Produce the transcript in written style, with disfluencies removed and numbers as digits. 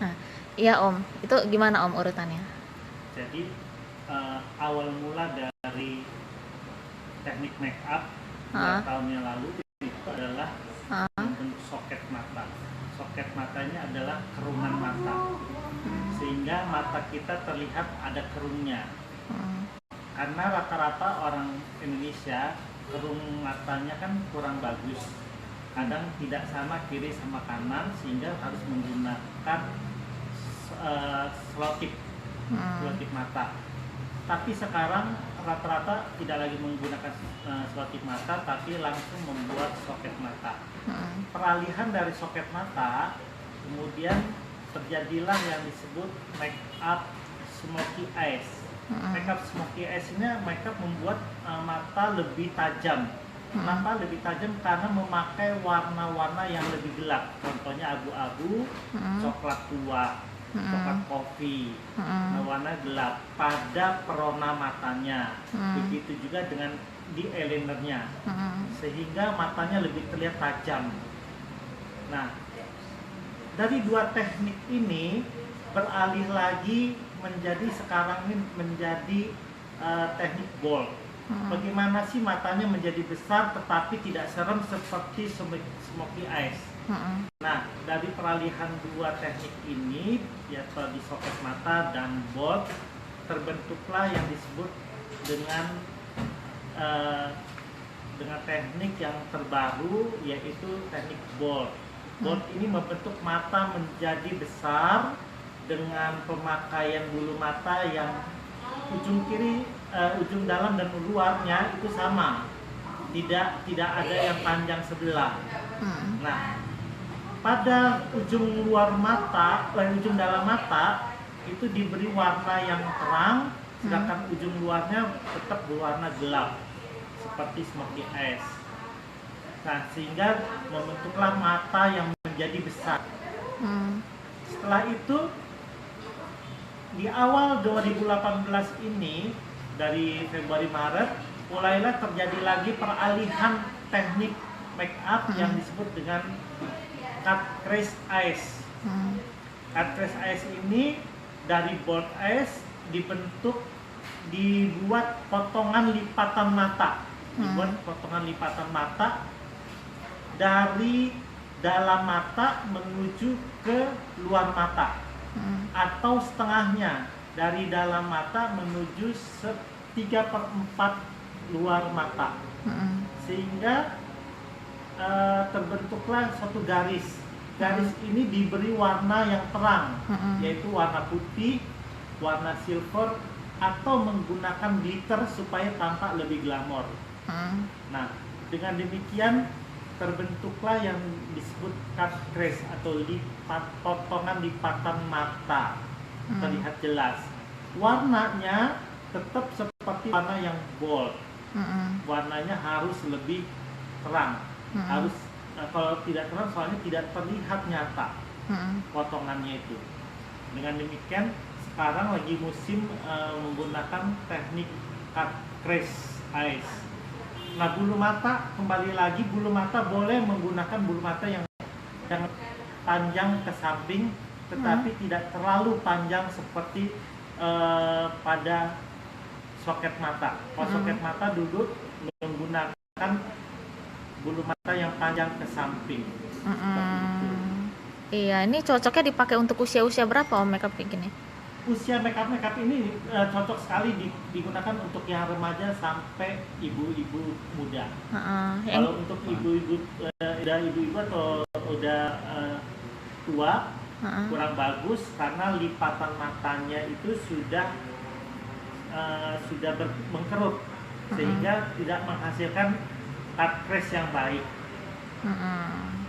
Nah, iya Om, itu gimana Om urutannya? Jadi awal mula dari teknik make up dua Heeh, tahun yang lalu itu adalah heeh, membentuk soket mata. Soket matanya adalah kerungan mata, sehingga mata kita terlihat ada kerungnya. heeh, Karena rata-rata orang Indonesia kerung matanya kan kurang bagus, kadang tidak sama kiri sama kanan, sehingga harus menggunakan selotip heeh, selotip mata. Tapi sekarang rata-rata tidak lagi menggunakan selotip mata, tapi langsung membuat soket mata. heeh, Peralihan dari soket mata, kemudian terjadilah yang disebut make up smoky eyes. heeh, Make up smoky eyes ini make up membuat mata lebih tajam. heeh, Kenapa lebih tajam? Karena memakai warna-warna yang lebih gelap. Contohnya abu-abu, heeh, coklat tua, heeh, coklat kopi, heeh, warna gelap pada perona matanya. heeh, Begitu juga dengan di eyelinernya, heeh, sehingga matanya lebih terlihat tajam. Nah, dari dua teknik ini beralih lagi menjadi sekarang ini menjadi teknik bold. heeh, Bagaimana sih matanya menjadi besar tetapi tidak serem seperti smoky eyes? heeh, Nah, dari peralihan dua teknik ini, yaitu di soket mata dan bold, terbentuklah yang disebut dengan eh, dengan teknik yang terbaru, yaitu teknik bold. heeh, Bold ini membentuk mata menjadi besar dengan pemakaian bulu mata yang ujung kiri, ujung dalam dan luarnya itu sama, tidak ada yang panjang sebelah. heeh, Nah, pada ujung luar mata, ujung dalam mata itu diberi warna yang terang, heeh, sedangkan ujung luarnya tetap berwarna gelap seperti smoky eyes. Nah, sehingga membentuklah mata yang menjadi besar. heeh, Setelah itu di awal 2018 ini, dari Februari Maret, mulailah terjadi lagi peralihan teknik make up yang disebut dengan cut crease eyes. heeh, Cut crease eyes ini dari bold eyes dibuat potongan lipatan mata, heeh, dari dalam mata menuju ke luar mata, heeh, atau setengahnya dari dalam mata menuju 3/4 luar mata, heeh, sehingga terbentuklah suatu garis. heeh, Garis ini diberi warna yang terang, heeh, yaitu warna putih, warna silver, atau menggunakan glitter supaya tampak lebih glamor. heeh, Nah, dengan demikian terbentuklah yang disebut cut crease atau potongan lipatan mata, heeh, terlihat jelas. Warnanya tetap seperti warna yang bold. heeh, Warnanya harus lebih terang. heeh, Harus kalau tidak terang soalnya tidak terlihat nyata heeh, potongannya itu. Dengan demikian sekarang lagi musim menggunakan teknik cut crease eyes. Nah, bulu mata, kembali lagi, bulu mata boleh menggunakan bulu mata yang panjang ke samping, heeh, tetapi tidak terlalu panjang seperti pada soket mata. Kalau heeh, soket mata dulu menggunakan bulu mata yang panjang ke samping, seperti itu. heeh. Iya, ini cocoknya dipakai untuk usia-usia berapa Om makeup kayak gini? Usia makeup ini cocok sekali digunakan untuk yang remaja sampai ibu-ibu muda. Heeh, yang Kalau untuk ibu-ibu atau udah tua, heeh, kurang bagus karena lipatan matanya itu sudah mengkerut, heeh, sehingga tidak menghasilkan cut crease yang baik. heeh.